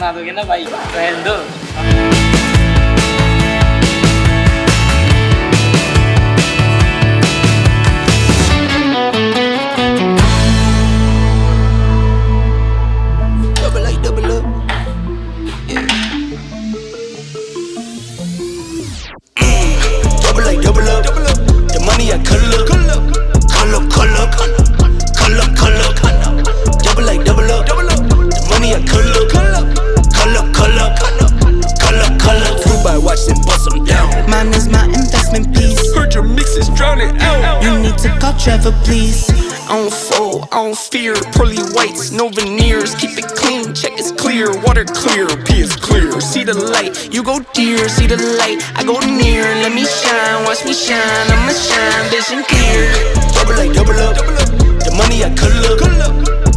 बना दोगे ना भाई, रहने दो। Trevor, please. I don't fold, I don't fear. Pearly whites, no veneers. Keep it clean, check it's clear. Water clear, P is clear. See the light, you go dear. See the light, I go near. Let me shine, watch me shine. I'ma shine, vision clear. Double up, the money I color.